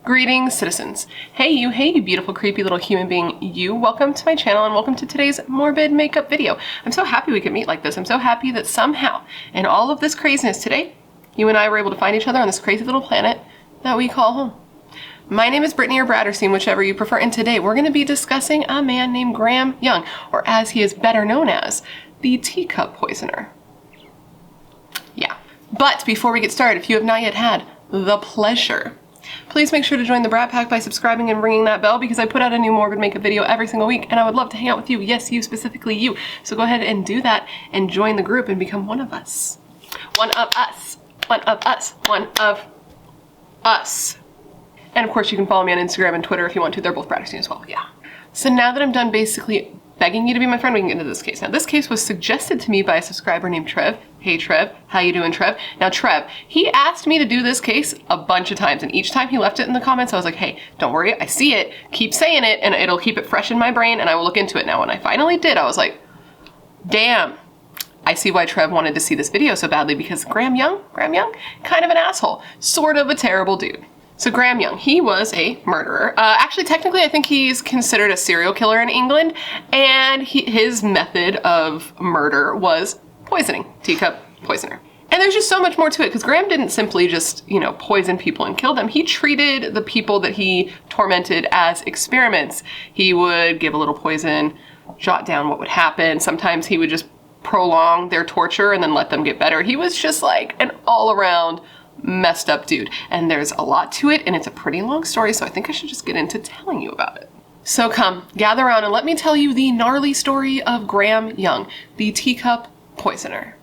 Greetings, citizens. Hey you beautiful, creepy little human being, you. Welcome to my channel and welcome to today's Morbid makeup video. I'm so happy we could meet like this. I'm so happy that somehow, in all of this craziness today, you and I were able to find each other on this crazy little planet that we call home. My name is Brittany or BRATTERSTEIN, whichever you prefer, and today we're going to be discussing a man named Graham Young, or as he is better known as, the Teacup Poisoner. Yeah. But before we get started, if you have not yet had the pleasure, please make sure to join the Brat Pack by subscribing and ringing that bell, because I put out a new Morbid makeup video every single week and I would love to hang out with you. Yes, you, specifically you. So go ahead and do that and join the group and become one of us. One of us. One of us. One of us. And of course you can follow me on Instagram and Twitter if you want to. They're both BRATTERSTEIN as well, yeah. So now that I'm done basically begging you to be my friend, we can get into this case. Now this case was suggested to me by a subscriber named Trev. Hey Trev, how you doing, Trev? Now Trev, he asked me to do this case a bunch of times, and each time he left it in the comments I was like, hey, don't worry, I see it, keep saying it, and it'll keep it fresh in my brain and I will look into it. Now when I finally did, I was like, damn, I see why Trev wanted to see this video so badly, because Graham Young, kind of an asshole, sort of a terrible dude. So Graham Young, he was a murderer. Actually, technically, I think he's considered a serial killer in England, and his method of murder was poisoning, teacup poisoner. And there's just so much more to it, because Graham didn't simply just, you know, poison people and kill them. He treated the people that he tormented as experiments. He would give a little poison, jot down what would happen. Sometimes he would just prolong their torture and then let them get better. He was just like an all-around messed up dude, and there's a lot to it and it's a pretty long story, so I think I should just get into telling you about it. So come, gather around and let me tell you the gnarly story of Graham Young, the Teacup Poisoner.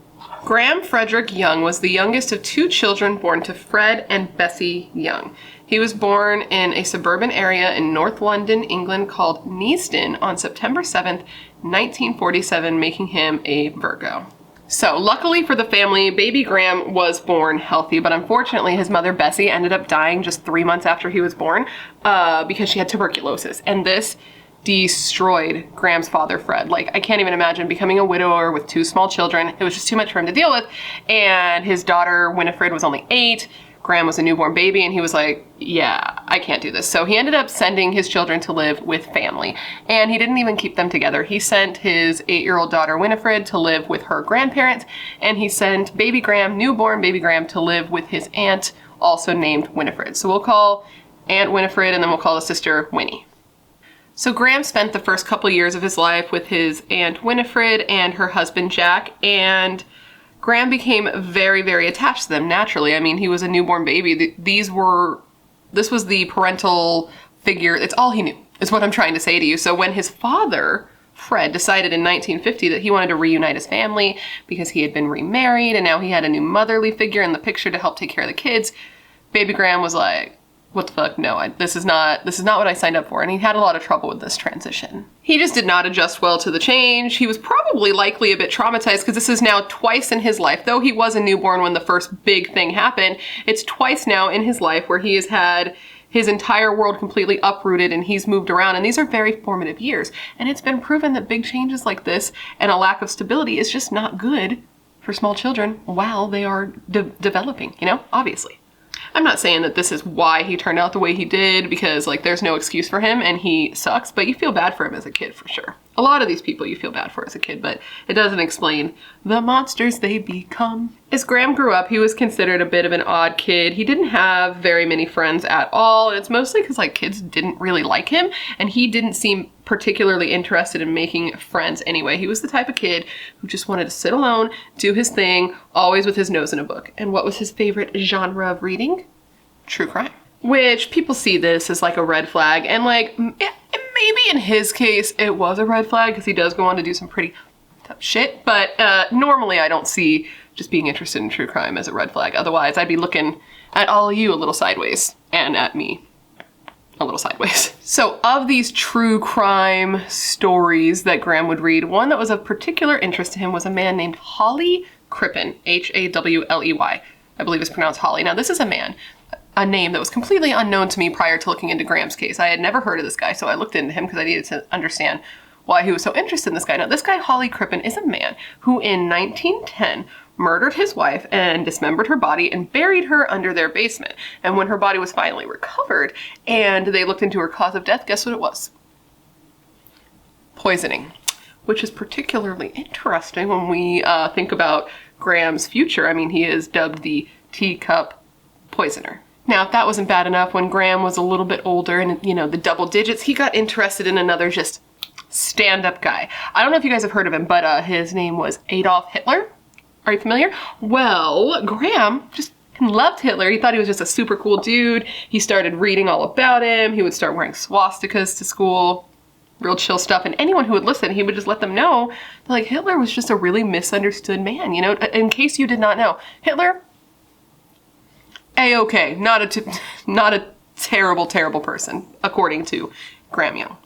Graham Frederick Young was the youngest of two children born to Fred and Bessie Young. He was born in a suburban area in North London, England called Neasden on September 7th, 1947, making him a Virgo. So luckily for the family, baby Graham was born healthy, but unfortunately his mother Bessie ended up dying just 3 months after he was born because she had tuberculosis, and this destroyed Graham's father Fred. Like, I can't even imagine becoming a widower with two small children. It was just too much for him to deal with, and his daughter Winifred was only 8. Graham was a newborn baby, and he was like, yeah, I can't do this. So he ended up sending his children to live with family, and he didn't even keep them together. He sent his 8-year-old daughter Winifred to live with her grandparents, and he sent baby Graham, newborn baby Graham, to live with his aunt, also named Winifred. So we'll call Aunt Winifred, and then we'll call the sister Winnie. So Graham spent the first couple years of his life with his Aunt Winifred and her husband Jack, and Graham became very, very attached to them naturally. I mean, he was a newborn baby. This was the parental figure. It's all he knew, is what I'm trying to say to you. So when his father, Fred, decided in 1950 that he wanted to reunite his family because he had been remarried and now he had a new motherly figure in the picture to help take care of the kids, baby Graham was like, what the fuck, no, this is not what I signed up for, and he had a lot of trouble with this transition. He just did not adjust well to the change. He was probably likely a bit traumatized, because this is now twice in his life, though he was a newborn when the first big thing happened, it's twice now in his life where he has had his entire world completely uprooted and he's moved around, and these are very formative years, and it's been proven that big changes like this and a lack of stability is just not good for small children while they are developing, you know, obviously. I'm not saying that this is why he turned out the way he did, because like there's no excuse for him and he sucks, but you feel bad for him as a kid for sure. A lot of these people you feel bad for as a kid, but it doesn't explain the monsters they become. As Graham grew up, he was considered a bit of an odd kid. He didn't have very many friends at all, and it's mostly because like kids didn't really like him, and he didn't seem particularly interested in making friends anyway. He was the type of kid who just wanted to sit alone, do his thing, always with his nose in a book. And what was his favorite genre of reading? True crime. Which people see this as like a red flag, and like maybe in his case it was a red flag because he does go on to do some pretty tough shit, but normally I don't see just being interested in true crime as a red flag. Otherwise I'd be looking at all of you a little sideways, and at me a little sideways. So of these true crime stories that Graham would read, one that was of particular interest to him was a man named Hawley Crippen, Hawley. I believe it's pronounced Holly. Now this is a name that was completely unknown to me prior to looking into Graham's case. I had never heard of this guy, so I looked into him because I needed to understand why he was so interested in this guy. Now this guy, Hawley Crippen, is a man who in 1910 murdered his wife and dismembered her body and buried her under their basement. And when her body was finally recovered and they looked into her cause of death, guess what it was? Poisoning, which is particularly interesting when we think about Graham's future. I mean, he is dubbed the Teacup poisoner. Now, if that wasn't bad enough, when Graham was a little bit older and, you know, the double digits, he got interested in another just stand-up guy. I don't know if you guys have heard of him, but his name was Adolf Hitler. Are you familiar? Well, Graham just loved Hitler. He thought he was just a super cool dude. He started reading all about him. He would start wearing swastikas to school. Real chill stuff. And anyone who would listen, he would just let them know that, like, Hitler was just a really misunderstood man. You know, in case you did not know, Hitler, A-okay, not a terrible person, according to Graham Young.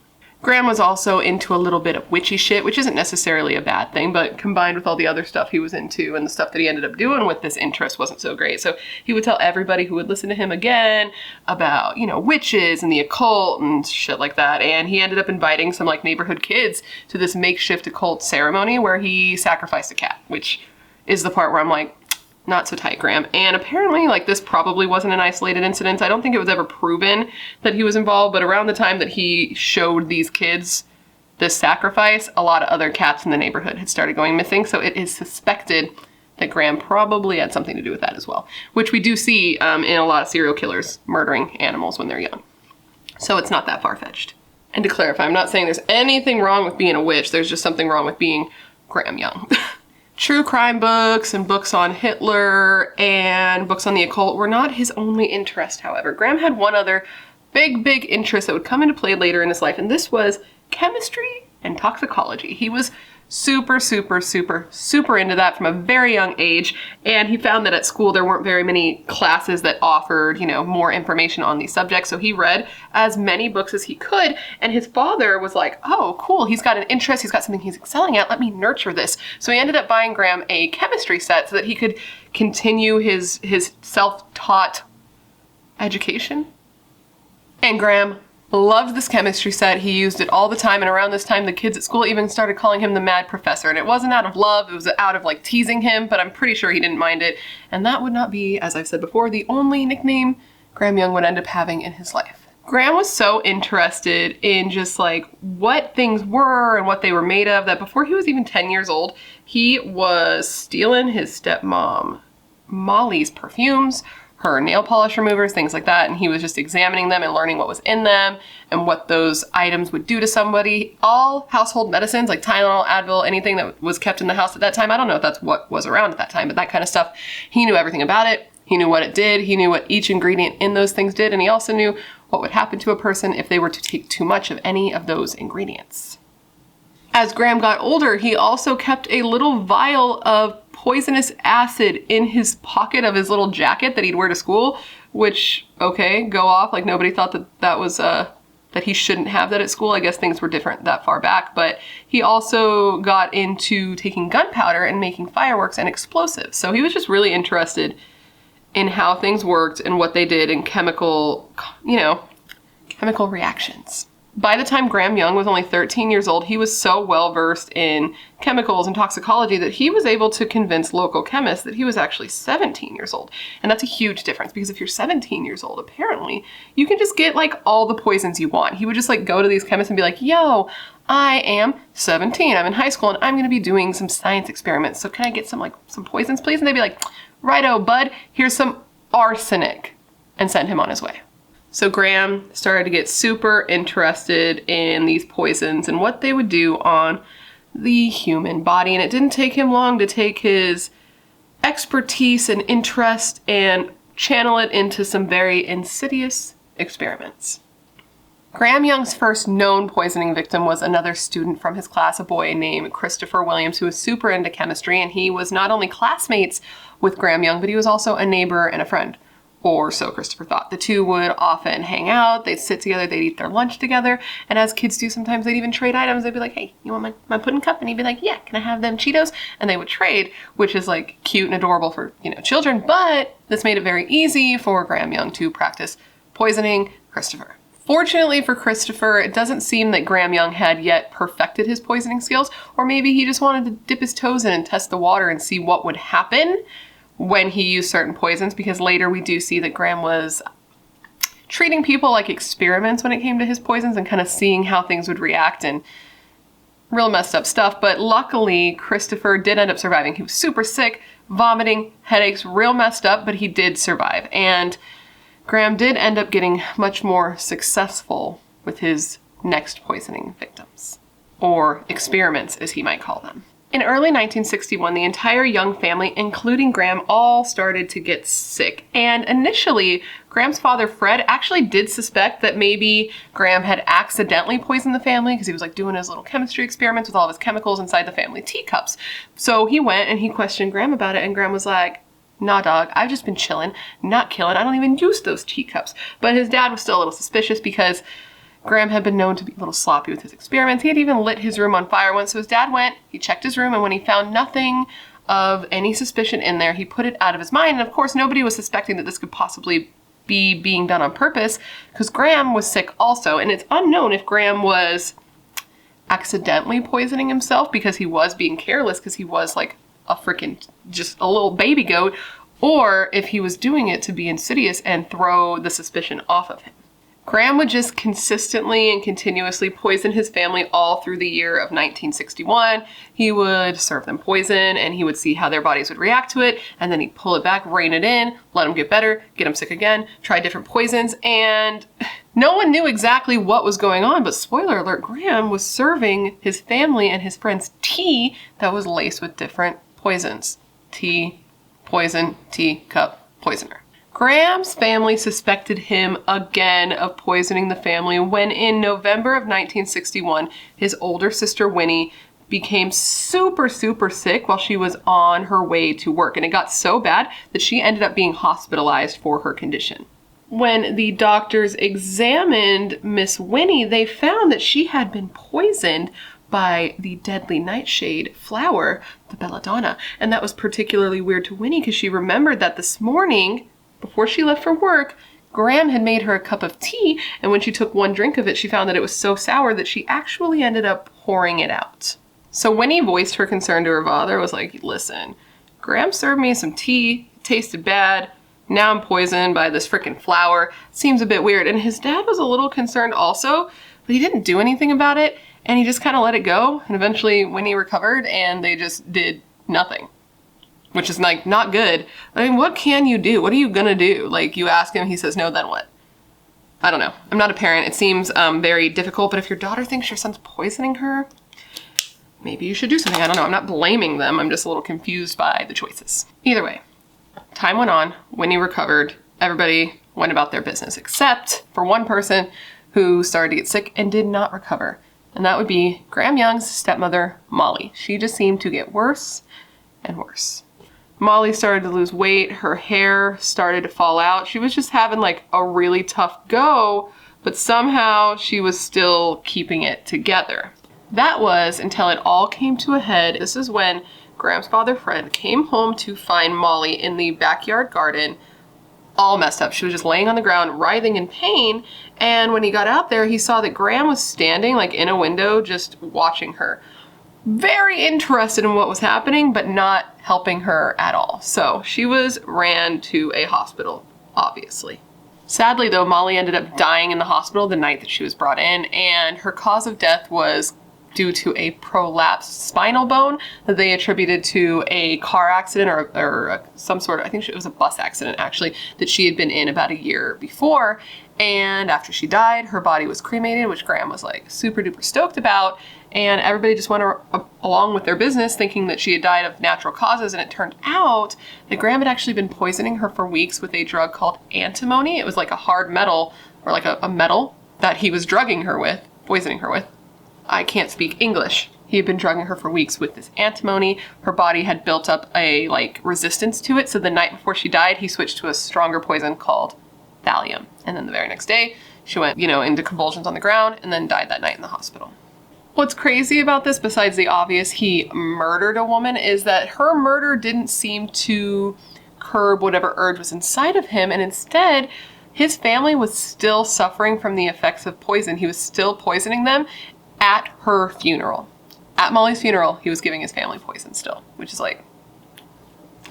Graham was also into a little bit of witchy shit, which isn't necessarily a bad thing, but combined with all the other stuff he was into and the stuff that he ended up doing with this interest wasn't so great. So he would tell everybody who would listen to him again about, you know, witches and the occult and shit like that. And he ended up inviting some, like, neighborhood kids to this makeshift occult ceremony where he sacrificed a cat, which is the part where I'm like, not so tight, Graham. And apparently, like, this probably wasn't an isolated incident. I don't think it was ever proven that he was involved, but around the time that he showed these kids this sacrifice, a lot of other cats in the neighborhood had started going missing. So it is suspected that Graham probably had something to do with that as well, which we do see in a lot of serial killers murdering animals when they're young. So it's not that far-fetched. And to clarify, I'm not saying there's anything wrong with being a witch. There's just something wrong with being Graham Young. True crime books and books on Hitler and books on the occult were not his only interest, however. Graham had one other big interest that would come into play later in his life, and this was chemistry and toxicology. He was super into that from a very young age, and he found that at school there weren't very many classes that offered, you know, more information on these subjects, so he read as many books as he could, and his father was like, oh, cool, he's got an interest, he's got something he's excelling at, let me nurture this. So he ended up buying Graham a chemistry set so that he could continue his self-taught education. And Graham loved this chemistry set. He used it all the time, and around this time the kids at school even started calling him the mad professor, and it wasn't out of love, it was out of, like, teasing him, but I'm pretty sure he didn't mind it. And that would not be, as I've said before, the only nickname Graham Young would end up having in his life. Graham was so interested in just, like, what things were and what they were made of that before he was even 10 years old, he was stealing his stepmom Molly's perfumes, her nail polish removers, things like that, and he was just examining them and learning what was in them and what those items would do to somebody. All household medicines like Tylenol, Advil, anything that was kept in the house at that time. I don't know if that's what was around at that time, but that kind of stuff, he knew everything about it. He knew what it did. He knew what each ingredient in those things did, and he also knew what would happen to a person if they were to take too much of any of those ingredients. As Graham got older, he also kept a little vial of poisonous acid in his pocket of his little jacket that he'd wear to school, which, okay, go off. Like, nobody thought that was, that he shouldn't have that at school. I guess things were different that far back, but he also got into taking gunpowder and making fireworks and explosives. So he was just really interested in how things worked and what they did in chemical, you know, chemical reactions. By the time Graham Young was only 13 years old, he was so well versed in chemicals and toxicology that he was able to convince local chemists that he was actually 17 years old. And that's a huge difference, because if you're 17 years old, apparently, you can just get, like, all the poisons you want. He would just, like, go to these chemists and be like, yo, I am 17, I'm in high school, and I'm gonna be doing some science experiments, so can I get some poisons, please? And they'd be like, righto, bud, here's some arsenic, and send him on his way. So Graham started to get super interested in these poisons and what they would do on the human body. And it didn't take him long to take his expertise and interest and channel it into some very insidious experiments. Graham Young's first known poisoning victim was another student from his class, a boy named Christopher Williams, who was super into chemistry. And he was not only classmates with Graham Young, but he was also a neighbor and a friend. Or so Christopher thought. The two would often hang out, they'd sit together, they'd eat their lunch together, and as kids do sometimes, they'd even trade items. They'd be like, hey, you want my pudding cup? And he'd be like, yeah, can I have them Cheetos? And they would trade, which is, like, cute and adorable for, you know, children, but this made it very easy for Graham Young to practice poisoning Christopher. Fortunately for Christopher, it doesn't seem that Graham Young had yet perfected his poisoning skills, or maybe he just wanted to dip his toes in and test the water and see what would happen when he used certain poisons, because later we do see that Graham was treating people like experiments when it came to his poisons and kind of seeing how things would react and real messed up stuff. But luckily, Christopher did end up surviving. He was super sick, vomiting, headaches, real messed up, but he did survive. And Graham did end up getting much more successful with his next poisoning victims, or experiments as he might call them. In early 1961, the entire Young family, including Graham, all started to get sick. And initially, Graham's father, Fred, actually did suspect that maybe Graham had accidentally poisoned the family because he was like doing his little chemistry experiments with all of his chemicals inside the family teacups. So he went and he questioned Graham about it, and Graham was like, "Nah, dog, I've just been chilling, not killing. I don't even use those teacups." But his dad was still a little suspicious because Graham had been known to be a little sloppy with his experiments. He had even lit his room on fire once, so his dad went, he checked his room, and when he found nothing of any suspicion in there, he put it out of his mind. And of course, nobody was suspecting that this could possibly be being done on purpose, because Graham was sick also, and it's unknown if Graham was accidentally poisoning himself because he was being careless, because he was like a freaking just a little baby goat, or if he was doing it to be insidious and throw the suspicion off of him. Graham would just consistently and continuously poison his family all through the year of 1961. He would serve them poison and he would see how their bodies would react to it, and then he'd pull it back, rein it in, let them get better, get them sick again, try different poisons, and no one knew exactly what was going on, but spoiler alert, Graham was serving his family and his friends tea that was laced with different poisons. Tea, poison, teacup, poisoner. Graham's family suspected him again of poisoning the family when in November of 1961, his older sister Winnie became super sick while she was on her way to work. And it got so bad that she ended up being hospitalized for her condition. When the doctors examined Miss Winnie, they found that she had been poisoned by the deadly nightshade flower, the belladonna. And that was particularly weird to Winnie because she remembered that this morning, before she left for work, Graham had made her a cup of tea, and when she took one drink of it, she found that it was so sour that she actually ended up pouring it out. So Winnie voiced her concern to her father, was like, "Listen, Graham served me some tea, it tasted bad, now I'm poisoned by this freaking flower. Seems a bit weird." And his dad was a little concerned also, but he didn't do anything about it, and he just kind of let it go, and eventually Winnie recovered, and they just did nothing. Which is like not good. I mean, what can you do? What are you gonna do? Like, you ask him, he says no, then what? I don't know. I'm not a parent. It seems very difficult, but if your daughter thinks your son's poisoning her, maybe you should do something. I don't know. I'm not blaming them. I'm just a little confused by the choices. Either way, time went on. Winnie recovered. Everybody went about their business, except for one person who started to get sick and did not recover. And that would be Graham Young's stepmother, Molly. She just seemed to get worse and worse. Molly started to lose weight, her hair started to fall out. She was just having like a really tough go, but somehow she was still keeping it together. That was until it all came to a head. This is when Graham's father, Fred, came home to find Molly in the backyard garden, all messed up. She was just laying on the ground, writhing in pain, and when he got out there, he saw that Graham was standing like in a window just watching her. Very interested in what was happening, but not helping her at all. So she was ran to a hospital, obviously. Sadly though, Molly ended up dying in the hospital the night that she was brought in, and her cause of death was due to a prolapsed spinal bone that they attributed to a car accident or some sort of, I think it was a bus accident actually, that she had been in about a year before. And after she died, her body was cremated, which Graham was like super duper stoked about. And everybody just went along with their business thinking that she had died of natural causes. And it turned out that Graham had actually been poisoning her for weeks with a drug called antimony. It was like a hard metal, or like a metal that he was drugging her with, poisoning her with. I can't speak English. He had been drugging her for weeks with this antimony. Her body had built up a like resistance to it. So the night before she died, he switched to a stronger poison called thallium. And then the very next day, she went, into convulsions on the ground and then died that night in the hospital. What's crazy about this, besides the obvious he murdered a woman, is that her murder didn't seem to curb whatever urge was inside of him, and instead his family was still suffering from the effects of poison. He was still poisoning them at her funeral. At Molly's funeral, he was giving his family poison still, which is like,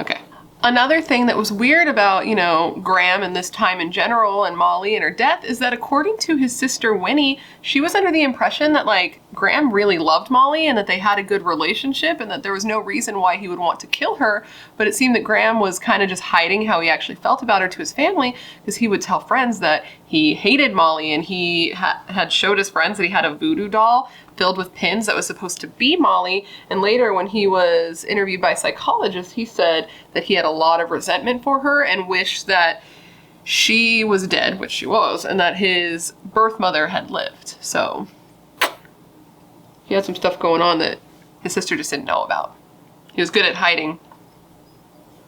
okay. Another thing that was weird about, you know, Graham and this time in general and Molly and her death is that according to his sister Winnie, she was under the impression that like Graham really loved Molly and that they had a good relationship and that there was no reason why he would want to kill her. But it seemed that Graham was kind of just hiding how he actually felt about her to his family, because he would tell friends that he hated Molly, and he had showed his friends that he had a voodoo doll filled with pins that was supposed to be Molly. And later when he was interviewed by psychologists, he said that he had a lot of resentment for her and wished that she was dead, which she was, and that his birth mother had lived. So he had some stuff going on that his sister just didn't know about. He was good at hiding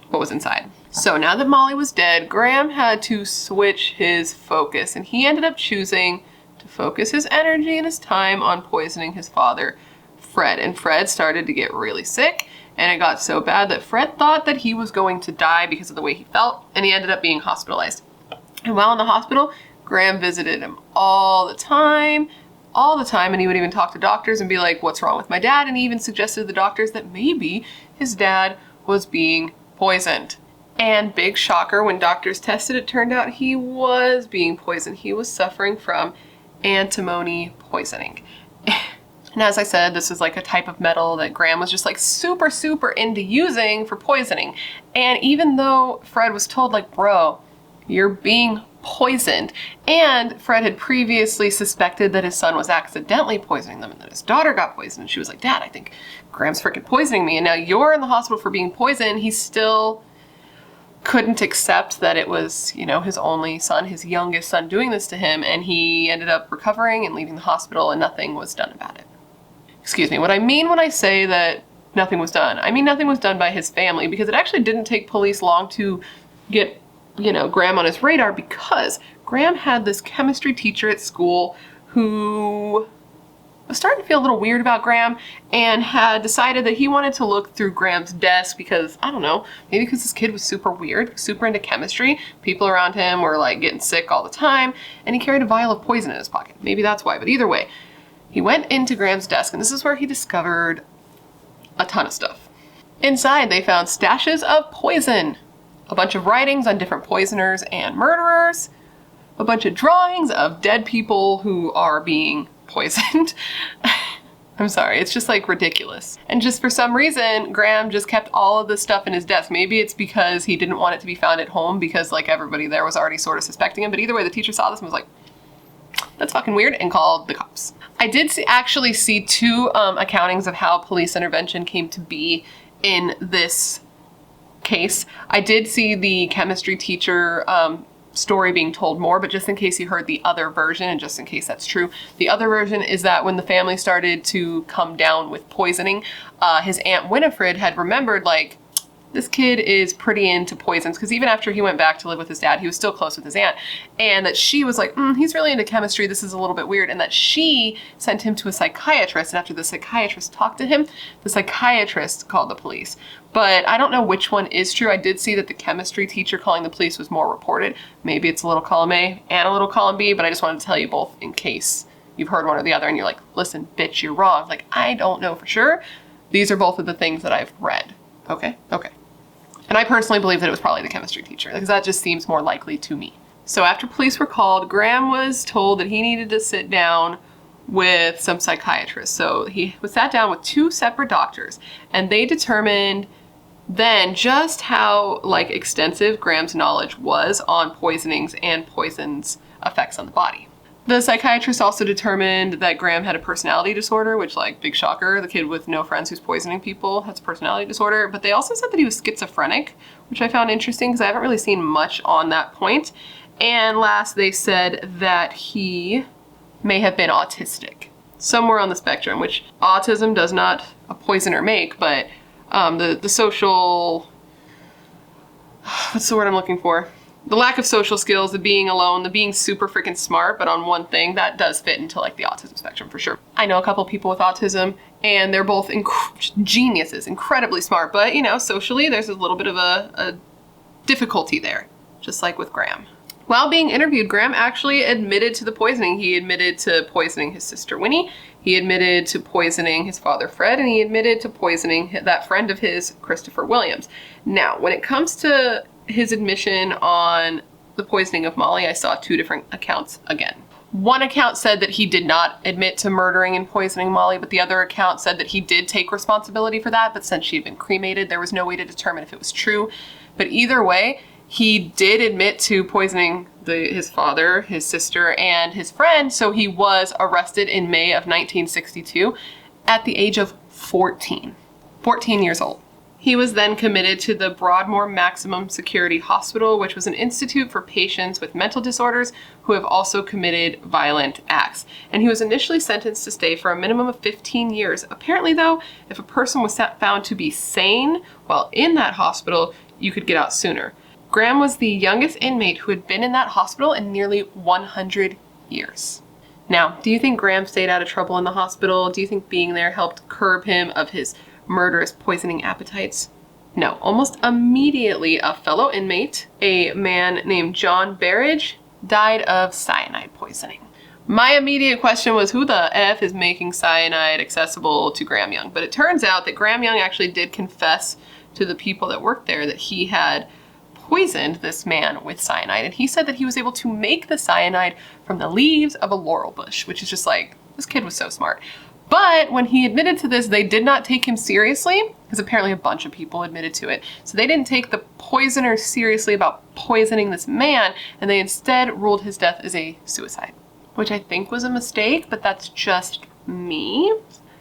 what was inside. So now that Molly was dead, Graham had to switch his focus, and he ended up choosing to focus his energy and his time on poisoning his father, Fred. And Fred started to get really sick, and it got so bad that Fred thought that he was going to die because of the way he felt, and he ended up being hospitalized. And while in the hospital, Graham visited him all the time, and he would even talk to doctors and be like, what's wrong with my dad? And he even suggested to the doctors that maybe his dad was being poisoned. And big shocker, when doctors tested, it turned out he was being poisoned. He was suffering from antimony poisoning. And as I said, this is like a type of metal that Graham was just like super, super into using for poisoning. And even though Fred was told like, bro, you're being poisoned, and Fred had previously suspected that his son was accidentally poisoning them and that his daughter got poisoned, and she was like, Dad, I think Graham's freaking poisoning me, and now you're in the hospital for being poisoned, he still couldn't accept that it was, you know, his only son, his youngest son, doing this to him, and he ended up recovering and leaving the hospital, and nothing was done about it. Excuse me, what I mean when I say that nothing was done, I mean nothing was done by his family, because it actually didn't take police long to get, you know, Graham on his radar, because Graham had this chemistry teacher at school who was starting to feel a little weird about Graham and had decided that he wanted to look through Graham's desk because, I don't know, maybe because this kid was super weird, super into chemistry. People around him were like getting sick all the time, and he carried a vial of poison in his pocket. Maybe that's why, but either way, he went into Graham's desk, and this is where he discovered a ton of stuff. Inside, they found stashes of poison, a bunch of writings on different poisoners and murderers, a bunch of drawings of dead people who are being poisoned. I'm sorry, it's just like ridiculous. And just for some reason, Graham just kept all of this stuff in his desk. Maybe it's because he didn't want it to be found at home because like everybody there was already sort of suspecting him, but either way, the teacher saw this and was like, that's fucking weird, and called the cops. I did actually see two accountings of how police intervention came to be in this case. I did see the chemistry teacher story being told more, but just in case you heard the other version, and just in case that's true, the other version is that when the family started to come down with poisoning, his Aunt Winifred had remembered, like, this kid is pretty into poisons, because even after he went back to live with his dad, he was still close with his aunt, and that she was like, he's really into chemistry, this is a little bit weird, and that she sent him to a psychiatrist, and after the psychiatrist talked to him, the psychiatrist called the police. But I don't know which one is true. I did see that the chemistry teacher calling the police was more reported. Maybe it's a little column A and a little column B, but I just wanted to tell you both in case you've heard one or the other and you're like, listen, bitch, you're wrong. Like, I don't know for sure. These are both of the things that I've read. Okay? Okay. And I personally believe that it was probably the chemistry teacher, because that just seems more likely to me. So after police were called, Graham was told that he needed to sit down with some psychiatrists. So he was sat down with two separate doctors, and they determined then just how like extensive Graham's knowledge was on poisonings and poisons' effects on the body. The psychiatrist also determined that Graham had a personality disorder, which, like, big shocker, the kid with no friends who's poisoning people has a personality disorder. But they also said that he was schizophrenic, which I found interesting because I haven't really seen much on that point. And last, they said that he may have been autistic, somewhere on the spectrum, which autism does not a poisoner make, but the social, what's the word I'm looking for? The lack of social skills, the being alone, the being super freaking smart, but on one thing, that does fit into like the autism spectrum for sure. I know a couple people with autism, and they're both geniuses, incredibly smart, but you know, socially, there's a little bit of a difficulty there, just like with Graham. While being interviewed, Graham actually admitted to the poisoning. He admitted to poisoning his sister Winnie, he admitted to poisoning his father Fred, and he admitted to poisoning that friend of his, Christopher Williams. Now, when it comes to his admission on the poisoning of Molly, I saw two different accounts again. One account said that he did not admit to murdering and poisoning Molly, but the other account said that he did take responsibility for that, but since she had been cremated, there was no way to determine if it was true. But either way, he did admit to poisoning his father, his sister, and his friend, so he was arrested in May of 1962 at the age of 14 years old. He was then committed to the Broadmoor Maximum Security Hospital, which was an institute for patients with mental disorders who have also committed violent acts. And he was initially sentenced to stay for a minimum of 15 years. Apparently, though, if a person was found to be sane while in that hospital, you could get out sooner. Graham was the youngest inmate who had been in that hospital in nearly 100 years. Now, do you think Graham stayed out of trouble in the hospital? Do you think being there helped curb him of his murderous poisoning appetites? No. Almost immediately, a fellow inmate, a man named John Barrage, died of cyanide poisoning. My immediate question was, who the F is making cyanide accessible to Graham Young? But it turns out that Graham Young actually did confess to the people that worked there that he had poisoned this man with cyanide, and he said that he was able to make the cyanide from the leaves of a laurel bush, which is just like, this kid was so smart. But when he admitted to this, they did not take him seriously, because apparently a bunch of people admitted to it. So they didn't take the poisoner seriously about poisoning this man, and they instead ruled his death as a suicide, which I think was a mistake, but that's just me.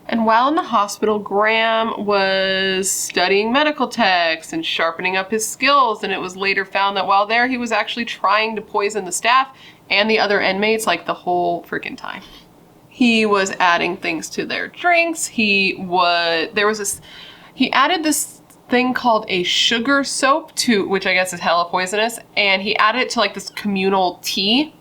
And while in the hospital, Graham was studying medical texts and sharpening up his skills, and it was later found that while there, he was actually trying to poison the staff and the other inmates like the whole freaking time. He was adding things to their drinks. He added this thing called a sugar soap to, which I guess is hella poisonous, and he added it to like this communal tea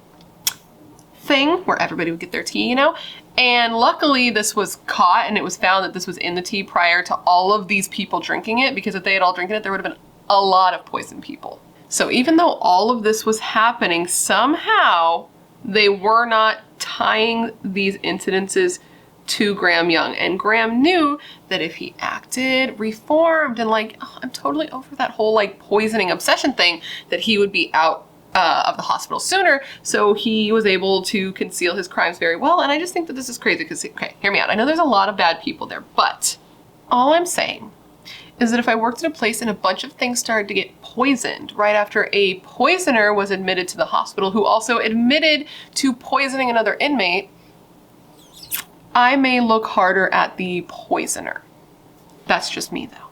thing where everybody would get their tea, you know? And luckily this was caught, and it was found that this was in the tea prior to all of these people drinking it, because if they had all drinking it, there would have been a lot of poisoned people. So even though all of this was happening, somehow they were not tying these incidences to Graham Young. And Graham knew that if he acted, reformed, and like, oh, I'm totally over that whole like poisoning obsession thing, that he would be out of the hospital sooner. So he was able to conceal his crimes very well. And I just think that this is crazy because, okay, hear me out. I know there's a lot of bad people there, but all I'm saying is that if I worked at a place and a bunch of things started to get poisoned right after a poisoner was admitted to the hospital who also admitted to poisoning another inmate, I may look harder at the poisoner. That's just me though.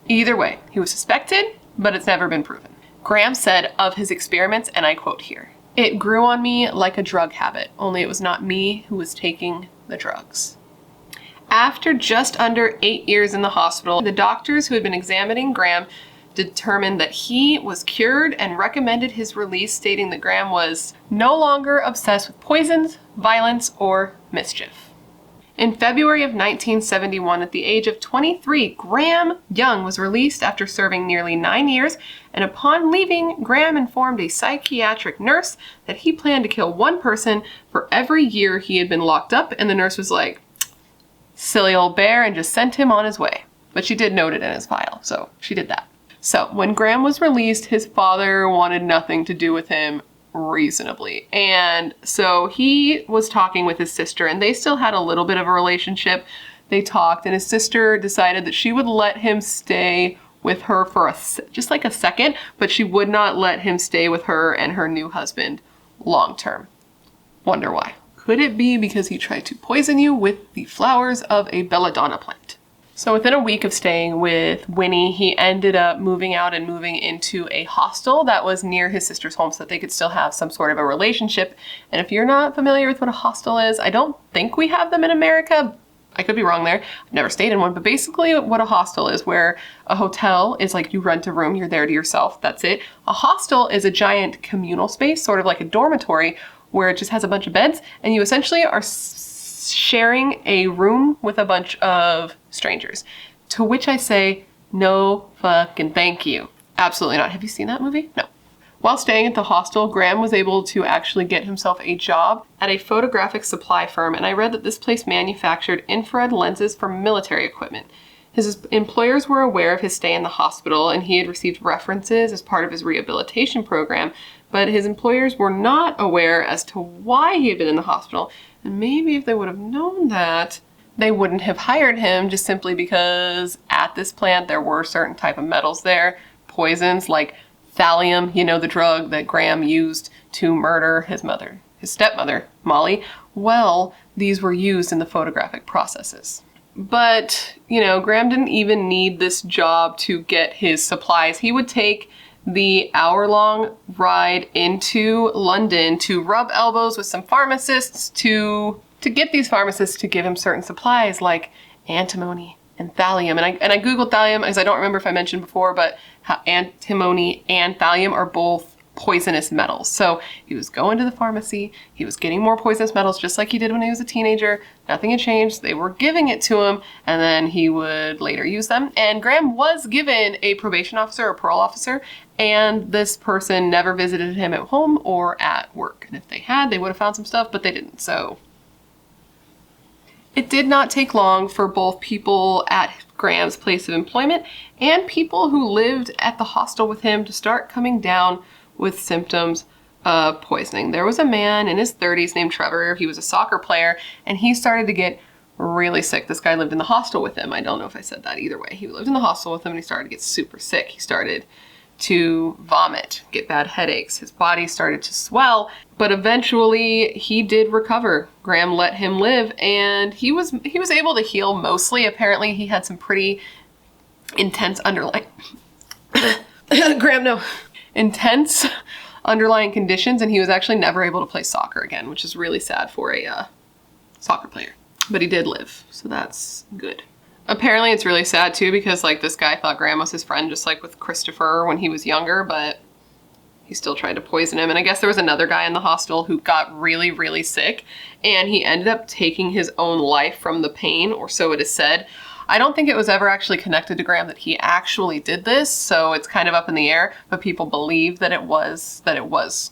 Either way, he was suspected, but it's never been proven. Graham said of his experiments, and I quote here, "It grew on me like a drug habit, only it was not me who was taking the drugs." After just under 8 years in the hospital, the doctors who had been examining Graham determined that he was cured and recommended his release, stating that Graham was no longer obsessed with poisons, violence, or mischief. In February of 1971, at the age of 23, Graham Young was released after serving nearly 9 years, and upon leaving, Graham informed a psychiatric nurse that he planned to kill one person for every year he had been locked up, and the nurse was like, silly old bear, and just sent him on his way. But she did note it in his file, so she did that. So when Graham was released, his father wanted nothing to do with him reasonably. And so he was talking with his sister, and they still had a little bit of a relationship. They talked, and his sister decided that she would let him stay with her for just like a second, but she would not let him stay with her and her new husband long term. Wonder why? Could it be because he tried to poison you with the flowers of a belladonna plant? So within a week of staying with Winnie, he ended up moving out and moving into a hostel that was near his sister's home so that they could still have some sort of a relationship. And if you're not familiar with what a hostel is, I don't think we have them in America. I could be wrong there. I've never stayed in one, but basically what a hostel is, where a hotel is like you rent a room, you're there to yourself, that's it. A hostel is a giant communal space, sort of like a dormitory, where it just has a bunch of beds, and you essentially are sharing a room with a bunch of strangers. To which I say, no fucking thank you. Absolutely not. Have you seen that movie? No. While staying at the hostel, Graham was able to actually get himself a job at a photographic supply firm, and I read that this place manufactured infrared lenses for military equipment. His employers were aware of his stay in the hospital, and he had received references as part of his rehabilitation program, but his employers were not aware as to why he had been in the hospital. And maybe if they would have known that, they wouldn't have hired him, just simply because at this plant there were certain type of metals there, poisons like thallium, you know, the drug that Graham used to murder his stepmother, Molly. Well, these were used in the photographic processes. But, you know, Graham didn't even need this job to get his supplies. He would take the hour-long ride into London to rub elbows with some pharmacists to get these pharmacists to give him certain supplies like antimony and thallium. And I googled thallium because I don't remember if I mentioned before, but how antimony and thallium are both poisonous metals. So he was going to the pharmacy, he was getting more poisonous metals just like he did when he was a teenager. Nothing had changed. They were giving it to him, and then he would later use them. And Graham was given a probation officer or parole officer, and this person never visited him at home or at work. And if they had, they would have found some stuff, but they didn't. So it did not take long for both people at Graham's place of employment and people who lived at the hostel with him to start coming down with symptoms of poisoning. There was a man in his 30s named Trevor. He was a soccer player, and he started to get really sick. This guy lived in the hostel with him. I don't know if I said that either way. He lived in the hostel with him, and he started to get super sick. He started to vomit, get bad headaches. His body started to swell, but eventually he did recover. Graham let him live, and he was able to heal mostly. Apparently he had some pretty intense underlying Graham, no. Intense underlying conditions, and he was actually never able to play soccer again, which is really sad for a soccer player. But he did live, so that's good. Apparently it's really sad too, because like this guy thought Graham was his friend, just like with Christopher when he was younger, but he still tried to poison him. And I guess there was another guy in the hostel who got really, really sick, and he ended up taking his own life from the pain, or so it is said. I don't think it was ever actually connected to Graham that he actually did this, so it's kind of up in the air, but people believe that it was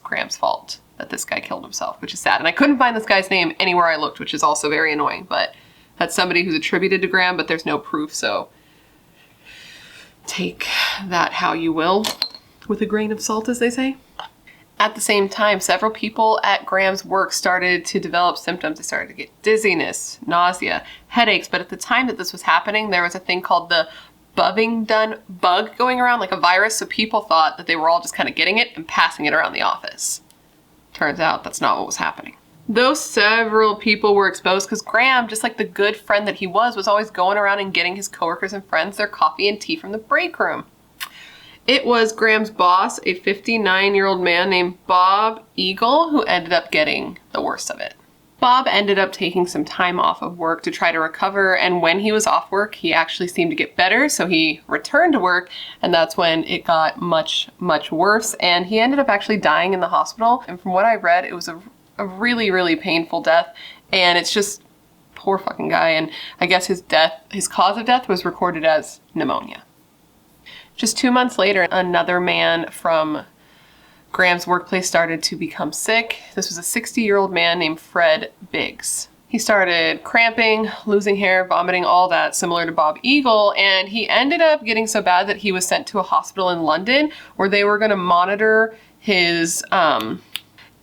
Graham's fault that this guy killed himself, which is sad. And I couldn't find this guy's name anywhere I looked, which is also very annoying, but that's somebody who's attributed to Graham, but there's no proof, so take that how you will, with a grain of salt, as they say. At the same time, several people at Graham's work started to develop symptoms. They started to get dizziness, nausea, headaches, but at the time that this was happening, there was a thing called the Bovingdon bug going around, like a virus, so people thought that they were all just kind of getting it and passing it around the office. Turns out that's not what was happening. Though several people were exposed, because Graham, just like the good friend that he was always going around and getting his coworkers and friends their coffee and tea from the break room. It was Graham's boss, a 59-year-old man named Bob Eagle, who ended up getting the worst of it. Bob ended up taking some time off of work to try to recover, and when he was off work, he actually seemed to get better, so he returned to work, and that's when it got much, much worse, and he ended up actually dying in the hospital. And from what I read, it was a really, really painful death, and it's just poor fucking guy. And I guess his cause of death was recorded as pneumonia. Just 2 months later, another man from Graham's workplace started to become sick. This was a 60-year-old man named Fred Biggs. He started cramping, losing hair, vomiting, all that, similar to Bob Eagle, and he ended up getting so bad that he was sent to a hospital in London where they were going to monitor his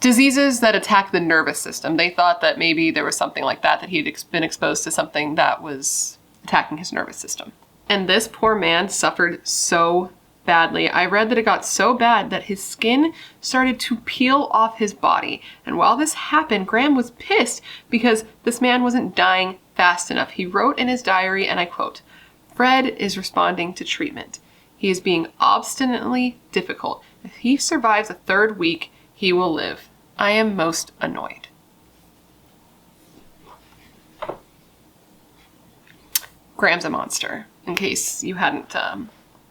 diseases that attack the nervous system. They thought that maybe there was something like that he had been exposed to something that was attacking his nervous system. And this poor man suffered so badly. I read that it got so bad that his skin started to peel off his body. And while this happened, Graham was pissed because this man wasn't dying fast enough. He wrote in his diary, and I quote, "Fred is responding to treatment. He is being obstinately difficult. If he survives a third week, he will live. I am most annoyed." Graham's a monster, in case you hadn't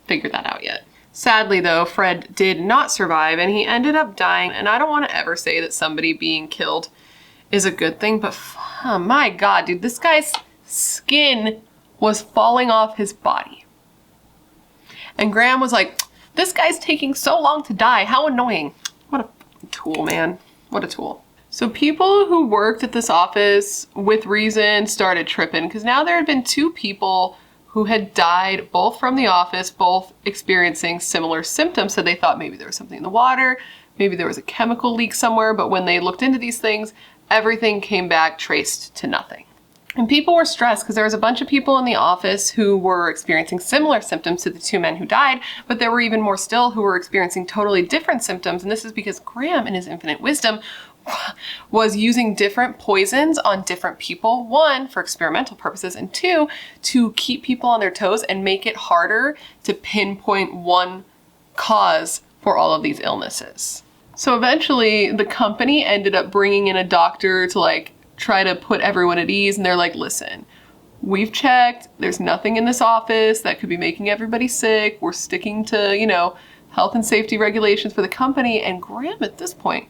figured that out yet. Sadly, though, Fred did not survive, and he ended up dying. And I don't want to ever say that somebody being killed is a good thing, but oh my God, dude, this guy's skin was falling off his body. And Graham was like, This guy's taking so long to die. How annoying. What a tool, man. What a tool. So people who worked at this office with reason started tripping because now there had been 2 people who had died both from the office, both experiencing similar symptoms. So they thought maybe there was something in the water, maybe there was a chemical leak somewhere, but when they looked into these things, everything came back traced to nothing. And people were stressed because there was a bunch of people in the office who were experiencing similar symptoms to the 2 men who died, but there were even more still who were experiencing totally different symptoms. And this is because Graham, in his infinite wisdom, was using different poisons on different people. 1, for experimental purposes, and 2, to keep people on their toes and make it harder to pinpoint one cause for all of these illnesses. So eventually the company ended up bringing in a doctor to like try to put everyone at ease. And they're like, listen, we've checked, there's nothing in this office that could be making everybody sick. We're sticking to, you know, health and safety regulations for the company. And Graham at this point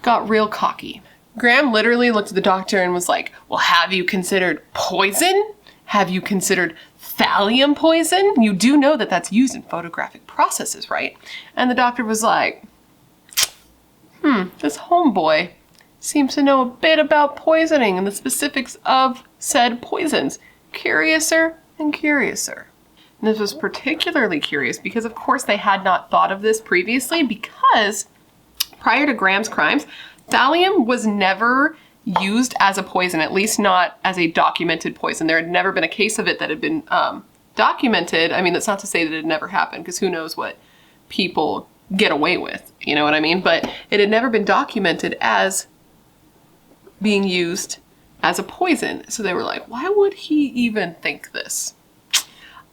got real cocky. Graham literally looked at the doctor and was like, well, have you considered poison? Have you considered thallium poison? You do know that that's used in photographic processes, right? And the doctor was like, this homeboy seems to know a bit about poisoning and the specifics of said poisons. Curiouser and curiouser. And this was particularly curious because, of course, they had not thought of this previously because prior to Graham's crimes, thallium was never used as a poison, at least not as a documented poison. There had never been a case of it that had been documented. I mean, that's not to say that it never happened because who knows what people get away with, you know what I mean? But it had never been documented as being used as a poison. So they were like, why would he even think this?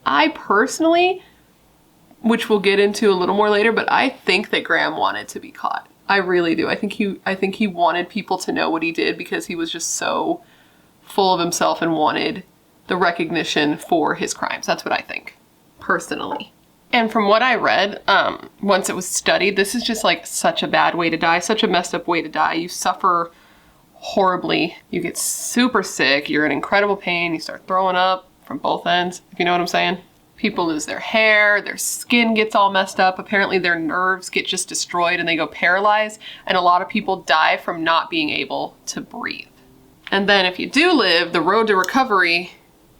I personally, which we'll get into a little more later, but I think that Graham wanted to be caught. I really do. I think he wanted people to know what he did because he was just so full of himself and wanted the recognition for his crimes. That's what I think, personally. And from what I read, once it was studied, this is just like such a bad way to die, such a messed up way to die. You suffer horribly. You get super sick. You're in incredible pain. You start throwing up from both ends, if you know what I'm saying. People lose their hair, their skin gets all messed up. Apparently their nerves get just destroyed and they go paralyzed. And a lot of people die from not being able to breathe. And then if you do live, the road to recovery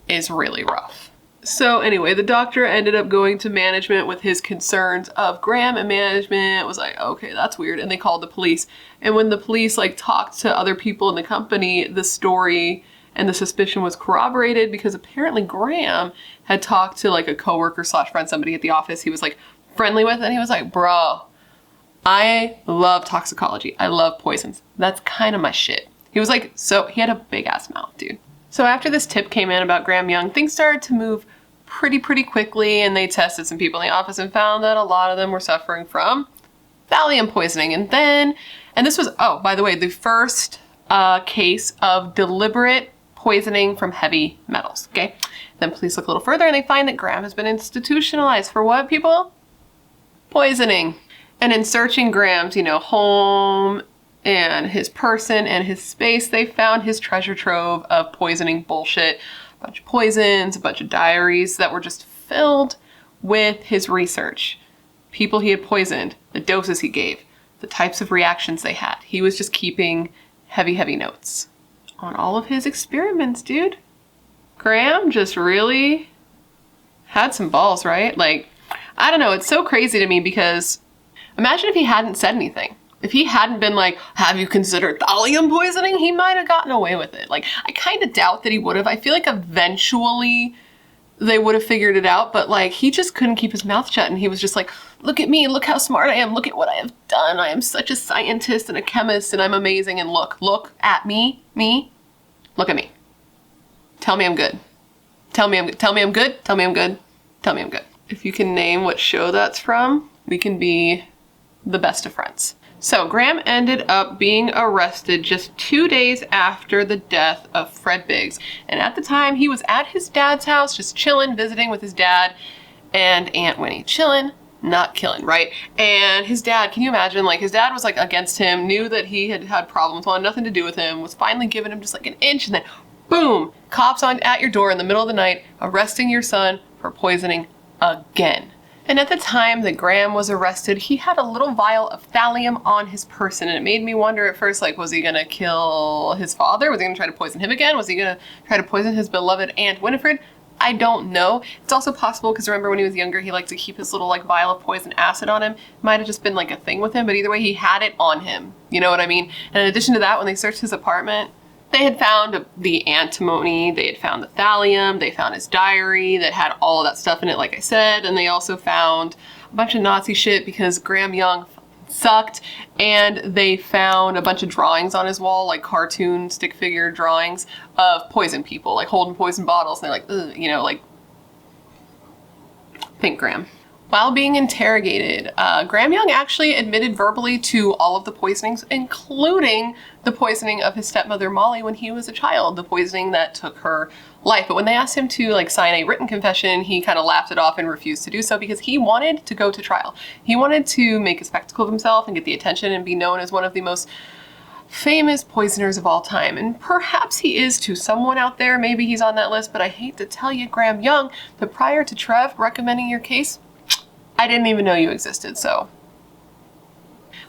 is really rough. So anyway, the doctor ended up going to management with his concerns of Graham, and management was like, okay, that's weird. And they called the police. And when the police like talked to other people in the company, the story and the suspicion was corroborated because apparently Graham had talked to like a coworker / friend, somebody at the office he was like friendly with, and he was like, bro, I love toxicology. I love poisons. That's kind of my shit. He was like, so he had a big ass mouth, dude. So after this tip came in about Graham Young, things started to move pretty quickly, and they tested some people in the office and found that a lot of them were suffering from thallium poisoning. And this was, oh, by the way, the first case of deliberate poisoning from heavy metals, okay? Then police look a little further and they find that Graham has been institutionalized for what, people? Poisoning. And in searching Graham's, you know, home and his person and his space, they found his treasure trove of poisoning bullshit. A bunch of poisons, a bunch of diaries that were just filled with his research. People he had poisoned, the doses he gave, the types of reactions they had. He was just keeping heavy notes on all of his experiments, dude. Graham just really had some balls, right? Like, I don't know, it's so crazy to me because imagine if he hadn't said anything. If he hadn't been like, have you considered thallium poisoning? He might have gotten away with it. Like, I kind of doubt that he would have. I feel like eventually they would have figured it out, but like, he just couldn't keep his mouth shut and he was just like, look at me, look how smart I am, look at what I have done. I am such a scientist and a chemist and I'm amazing, and look at me, look at me. Tell me I'm good. Tell me I'm good. Tell me I'm good. Tell me I'm good. Tell me I'm good. If you can name what show that's from, we can be the best of friends. So Graham ended up being arrested just 2 days after the death of Fred Biggs. And at the time, he was at his dad's house, just chilling, visiting with his dad and Aunt Winnie. Chilling, not killing, right? And his dad, can you imagine? Like, his dad was like against him, knew that he had had problems, wanted nothing to do with him, was finally giving him just like an inch, and then boom, cops on at your door in the middle of the night, arresting your son for poisoning again. And at the time that Graham was arrested, he had a little vial of thallium on his person, and it made me wonder at first, like, was he gonna kill his father? Was he gonna try to poison him again? Was he gonna try to poison his beloved Aunt Winifred? I don't know. It's also possible because remember when he was younger, he liked to keep his little like vial of poison acid on him. Might have just been like a thing with him, but either way, he had it on him. You know what I mean? And in addition to that, when they searched his apartment, they had found the antimony, they had found the thallium, they found his diary that had all of that stuff in it, like I said, and they also found a bunch of Nazi shit because Graham Young sucked, and they found a bunch of drawings on his wall, like cartoon stick figure drawings of poison people, like holding poison bottles, and they're like, ugh, you know, like, think Graham. While being interrogated, Graham Young actually admitted verbally to all of the poisonings, including the poisoning of his stepmother Molly when he was a child, the poisoning that took her life. But when they asked him to like sign a written confession, he kind of laughed it off and refused to do so because he wanted to go to trial. He wanted to make a spectacle of himself and get the attention and be known as one of the most famous poisoners of all time. And perhaps he is to someone out there, maybe he's on that list, but I hate to tell you, Graham Young, that prior to Trev recommending your case, I didn't even know you existed, so.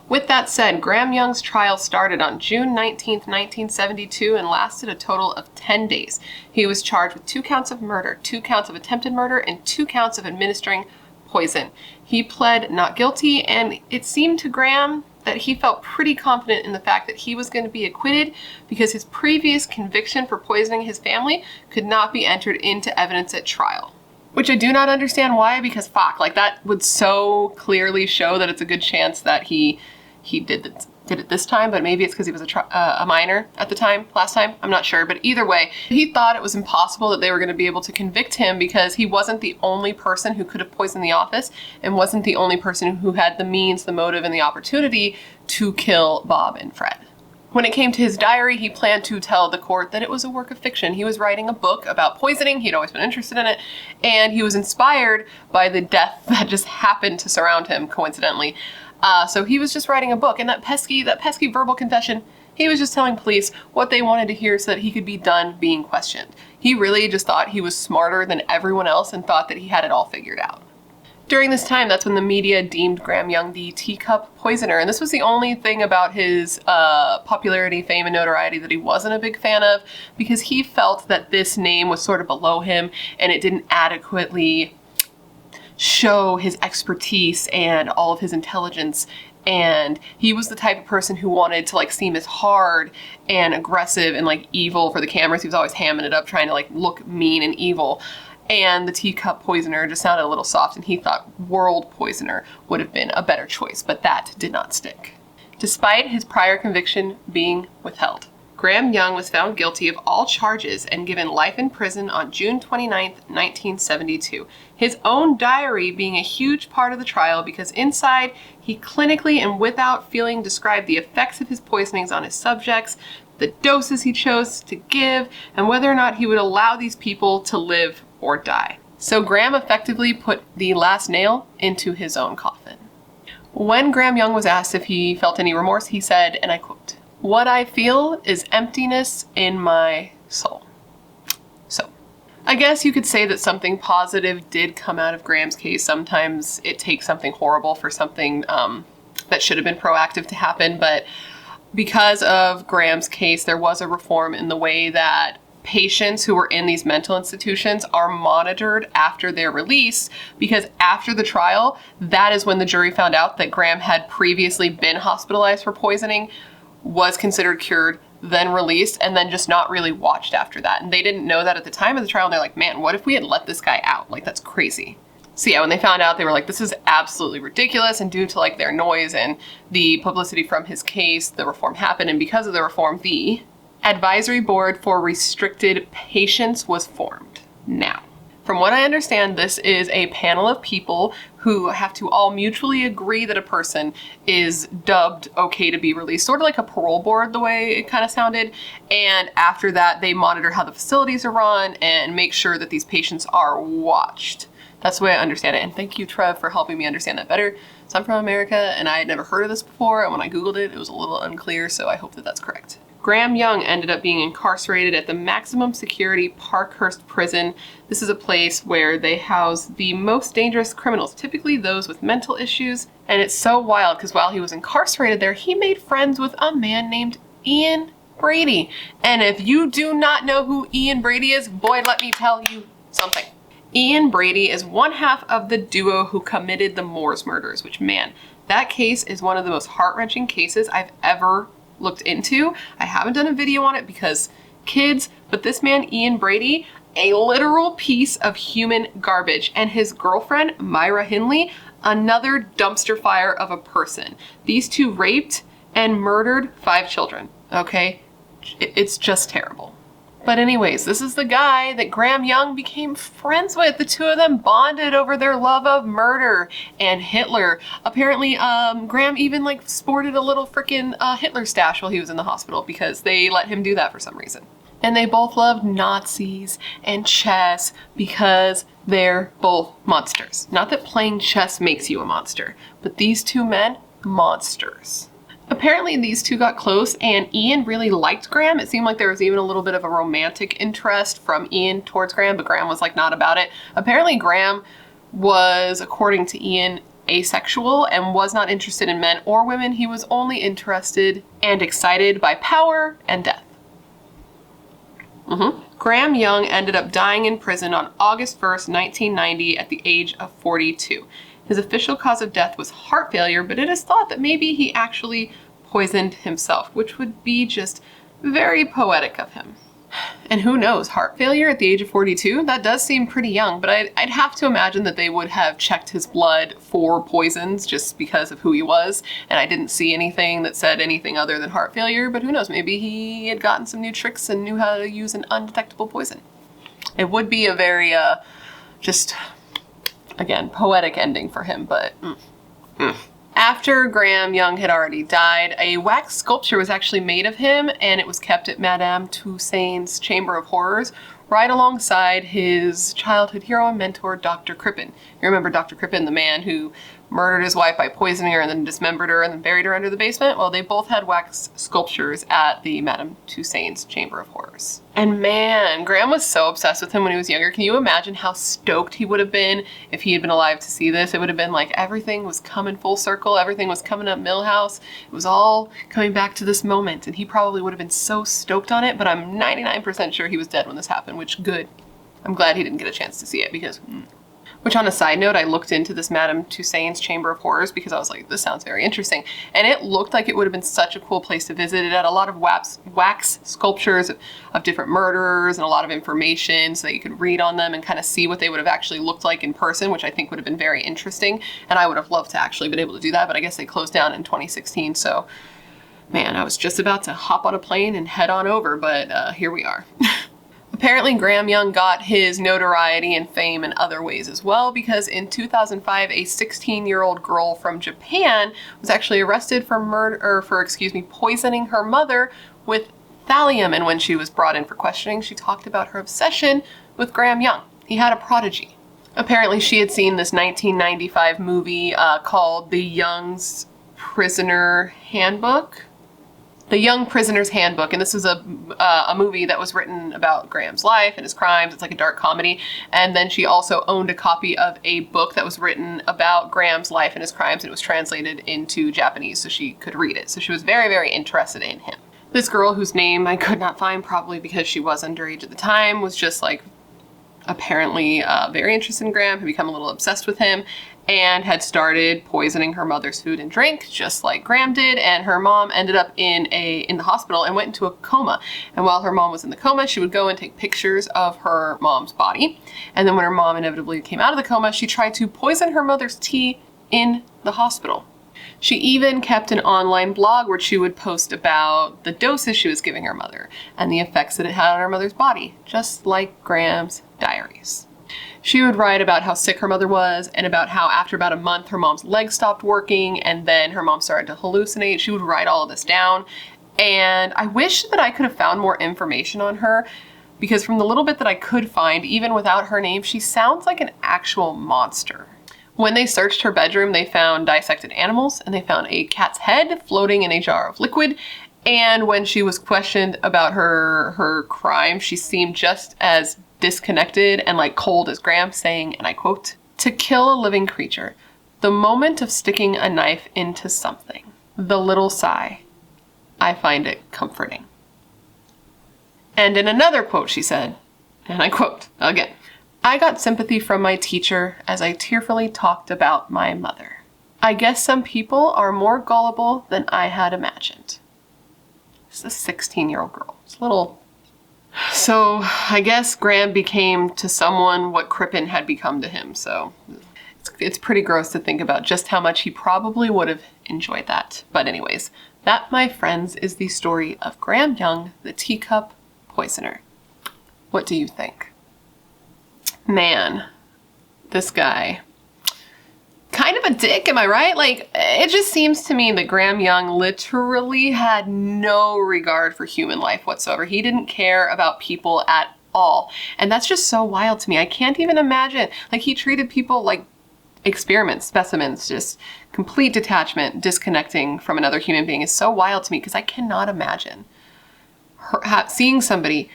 With that said, Graham Young's trial started on June 19th, 1972 and lasted a total of 10 days. He was charged with 2 counts of murder, 2 counts of attempted murder, and 2 counts of administering poison. He pled not guilty, and it seemed to Graham that he felt pretty confident in the fact that he was going to be acquitted because his previous conviction for poisoning his family could not be entered into evidence at trial. Which I do not understand why, because fuck, like that would so clearly show that it's a good chance that he did it this time, but maybe it's because he was a minor at the time, last time, I'm not sure. But either way, he thought it was impossible that they were going to be able to convict him because he wasn't the only person who could have poisoned the office and wasn't the only person who had the means, the motive, and the opportunity to kill Bob and Fred. When it came to his diary, he planned to tell the court that it was a work of fiction. He was writing a book about poisoning. He'd always been interested in it. And he was inspired by the death that just happened to surround him, coincidentally. So he was just writing a book. And that pesky verbal confession, he was just telling police what they wanted to hear so that he could be done being questioned. He really just thought he was smarter than everyone else and thought that he had it all figured out. During this time, that's when the media deemed Graham Young the teacup poisoner, and this was the only thing about his popularity, fame, and notoriety that he wasn't a big fan of, because he felt that this name was sort of below him and it didn't adequately show his expertise and all of his intelligence. And he was the type of person who wanted to like seem as hard and aggressive and like evil for the cameras. He was always hamming it up, trying to like look mean and evil. And the teacup poisoner just sounded a little soft, and he thought world poisoner would have been a better choice, but that did not stick. Despite his prior conviction being withheld, Graham Young was found guilty of all charges and given life in prison on June 29th, 1972. His own diary being a huge part of the trial because inside he clinically and without feeling described the effects of his poisonings on his subjects, the doses he chose to give, and whether or not he would allow these people to live or die. So Graham effectively put the last nail into his own coffin. When Graham Young was asked if he felt any remorse, he said, and I quote, "What I feel is emptiness in my soul." So, I guess you could say that something positive did come out of Graham's case. Sometimes it takes something horrible for something that should have been proactive to happen, but because of Graham's case, there was a reform in the way that patients who were in these mental institutions are monitored after their release, because after the trial, that is when the jury found out that Graham had previously been hospitalized for poisoning, was considered cured, then released, and then just not really watched after that. And they didn't know that at the time of the trial, and they're like, man, what if we had let this guy out? Like, that's crazy. So yeah, when they found out, they were like, this is absolutely ridiculous, and due to like their noise and the publicity from his case, the reform happened, and because of the reform, the Advisory Board for Restricted Patients was formed. Now, from what I understand, this is a panel of people who have to all mutually agree that a person is dubbed okay to be released, sort of like a parole board, the way it kind of sounded. And after that, they monitor how the facilities are run and make sure that these patients are watched. That's the way I understand it. And thank you, Trev, for helping me understand that better. So I'm from America, and I had never heard of this before. And when I Googled it, it was a little unclear, so I hope that that's correct. Graham Young ended up being incarcerated at the maximum security Parkhurst prison. This is a place where they house the most dangerous criminals, typically those with mental issues. And it's so wild because while he was incarcerated there, he made friends with a man named Ian Brady. And if you do not know who Ian Brady is, boy, let me tell you something. Ian Brady is one half of the duo who committed the Moors murders, which, man, that case is one of the most heart-wrenching cases I've ever looked into. I haven't done a video on it because kids, but this man, Ian Brady, a literal piece of human garbage, and his girlfriend, Myra Hindley, another dumpster fire of a person. These two raped and murdered 5 children, okay? It's just terrible. But anyways, this is the guy that Graham Young became friends with. The two of them bonded over their love of murder and Hitler. Apparently, Graham even like sported a little frickin' Hitler stash while he was in the hospital because they let him do that for some reason. And they both loved Nazis and chess because they're both monsters. Not that playing chess makes you a monster, but these two men, monsters. Apparently these two got close and Ian really liked Graham. It seemed like there was even a little bit of a romantic interest from Ian towards Graham, but Graham was like not about it. Apparently Graham was, according to Ian, asexual and was not interested in men or women. He was only interested and excited by power and death. Graham Young ended up dying in prison on August 1st, 1990 at the age of 42. His official cause of death was heart failure, but it is thought that maybe he actually poisoned himself, which would be just very poetic of him. And who knows, heart failure at the age of 42? That does seem pretty young, but I'd have to imagine that they would have checked his blood for poisons just because of who he was, and I didn't see anything that said anything other than heart failure, but who knows, maybe he had gotten some new tricks and knew how to use an undetectable poison. It would be a very, just, again, poetic ending for him, but After Graham Young had already died, a wax sculpture was actually made of him, and it was kept at Madame Tussauds Chamber of Horrors, right alongside his childhood hero and mentor, Dr. Crippen. You remember Dr. Crippen, the man who murdered his wife by poisoning her and then dismembered her and then buried her under the basement? Well, they both had wax sculptures at the Madame Tussauds Chamber of Horrors. And man, Graham was so obsessed with him when he was younger. Can you imagine how stoked he would have been if he had been alive to see this? It would have been like everything was coming full circle. Everything was coming up Millhouse. It was all coming back to this moment. And he probably would have been so stoked on it, but I'm 99% sure he was dead when this happened, which good. I'm glad he didn't get a chance to see it because... Which, on a side note, I looked into this Madame Tussauds Chamber of Horrors because I was like, this sounds very interesting. And it looked like it would have been such a cool place to visit. It had a lot of wax sculptures of different murderers and a lot of information so that you could read on them and kind of see what they would have actually looked like in person, which I think would have been very interesting. And I would have loved to actually been able to do that, but I guess they closed down in 2016. So, man, I was just about to hop on a plane and head on over, but here we are. Apparently, Graham Young got his notoriety and fame in other ways as well, because in 2005, a 16-year-old girl from Japan was actually arrested for poisoning her mother with thallium. And when she was brought in for questioning, she talked about her obsession with Graham Young. He had a prodigy. Apparently, she had seen this 1995 movie called The Young Prisoner's Handbook. The Young Prisoner's Handbook, and this was a movie that was written about Graham's life and his crimes. It's like a dark comedy. And then she also owned a copy of a book that was written about Graham's life and his crimes, and it was translated into Japanese so she could read it. So she was very, very interested in him. This girl, whose name I could not find, probably because she was underage at the time, was just like apparently very interested in Graham, had become a little obsessed with him, and had started poisoning her mother's food and drink, just like Graham did, and her mom ended up in the hospital and went into a coma. And while her mom was in the coma, she would go and take pictures of her mom's body. And then when her mom inevitably came out of the coma, she tried to poison her mother's tea in the hospital. She even kept an online blog where she would post about the doses she was giving her mother and the effects that it had on her mother's body, just like Graham's diaries. She would write about how sick her mother was and about how after about a month her mom's legs stopped working and then her mom started to hallucinate. She would write all of this down, and I wish that I could have found more information on her, because from the little bit that I could find, even without her name, she sounds like an actual monster. When they searched her bedroom, they found dissected animals and they found a cat's head floating in a jar of liquid, And when she was questioned about her crime, she seemed just as disconnected and like cold as Graham, saying, and I quote, "To kill a living creature, the moment of sticking a knife into something, the little sigh, I find it comforting." And in another quote she said, and I quote again, "I got sympathy from my teacher as I tearfully talked about my mother. I guess some people are more gullible than I had imagined." It's a 16-year-old girl. It's a little... So I guess Graham became to someone what Crippen had become to him. So it's pretty gross to think about just how much he probably would have enjoyed that. But anyways, that, my friends, is the story of Graham Young, the teacup poisoner. What do you think? Man, this guy... kind of a dick, am I right? Like, it just seems to me that Graham Young literally had no regard for human life whatsoever. He didn't care about people at all. And that's just so wild to me. I can't even imagine. Like, he treated people like experiments, specimens, just complete detachment, disconnecting from another human being is so wild to me because I cannot imagine seeing somebody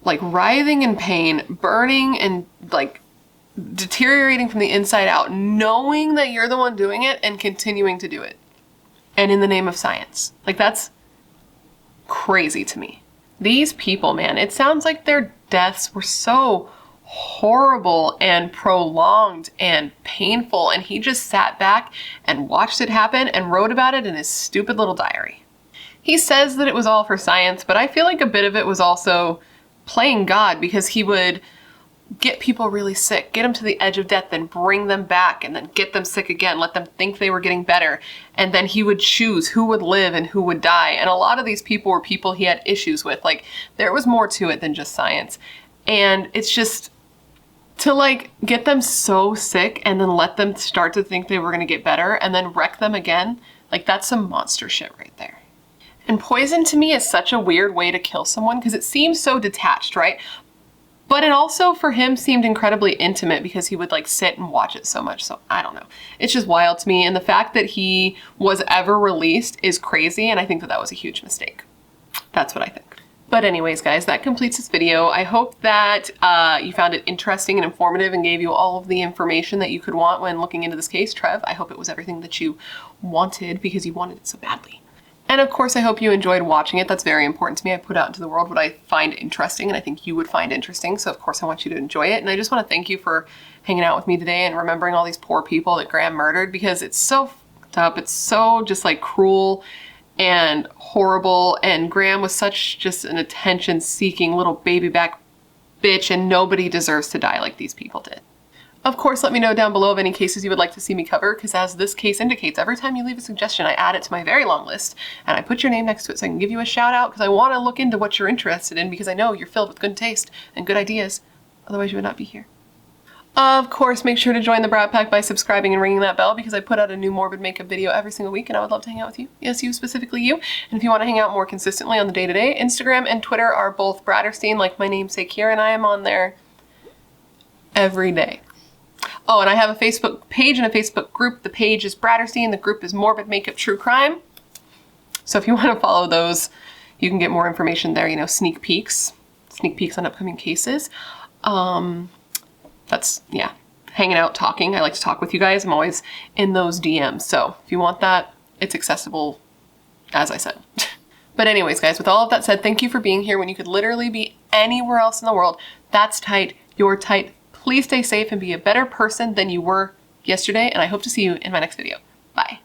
like writhing in pain, burning and like deteriorating from the inside out, knowing that you're the one doing it and continuing to do it. And in the name of science. Like, that's crazy to me. These people, man, it sounds like their deaths were so horrible and prolonged and painful, and he just sat back and watched it happen and wrote about it in his stupid little diary. He says that it was all for science, but I feel like a bit of it was also playing God, because he would get people really sick, get them to the edge of death, then bring them back, and then get them sick again, let them think they were getting better. And then he would choose who would live and who would die. And a lot of these people were people he had issues with. Like, there was more to it than just science. And it's just to like get them so sick and then let them start to think they were going to get better and then wreck them again. Like, that's some monster shit right there. And poison to me is such a weird way to kill someone because it seems so detached, right? But it also, for him, seemed incredibly intimate because he would like sit and watch it so much. So I don't know. It's just wild to me. And the fact that he was ever released is crazy. And I think that that was a huge mistake. That's what I think. But anyways, guys, that completes this video. I hope that you found it interesting and informative and gave you all of the information that you could want when looking into this case. Trev, I hope it was everything that you wanted because you wanted it so badly. And of course, I hope you enjoyed watching it. That's very important to me. I put out into the world what I find interesting and I think you would find interesting. So of course I want you to enjoy it. And I just want to thank you for hanging out with me today and remembering all these poor people that Graham murdered, because it's so fucked up. It's so just like cruel and horrible. And Graham was such just an attention-seeking little baby back bitch, and nobody deserves to die like these people did. Of course, let me know down below of any cases you would like to see me cover, because as this case indicates, every time you leave a suggestion, I add it to my very long list, and I put your name next to it so I can give you a shout out, because I want to look into what you're interested in, because I know you're filled with good taste and good ideas. Otherwise, you would not be here. Of course, make sure to join the Brat Pack by subscribing and ringing that bell, because I put out a new Morbid makeup video every single week, and I would love to hang out with you. Yes, you, specifically you. And if you want to hang out more consistently on the day-to-day, Instagram and Twitter are both BRATTERSTEIN, like my namesake here, and I am on there every day. Oh, and I have a Facebook page and a Facebook group. The page is BRATTERSTEIN, the group is Morbid Makeup True Crime. So if you want to follow those, you can get more information there, you know, sneak peeks on upcoming cases. That's, yeah, hanging out, talking. I like to talk with you guys. I'm always in those DMs. So if you want that, it's accessible, as I said. But anyways, guys, with all of that said, thank you for being here when you could literally be anywhere else in the world. That's tight. You're tight. Please stay safe and be a better person than you were yesterday, and I hope to see you in my next video. Bye.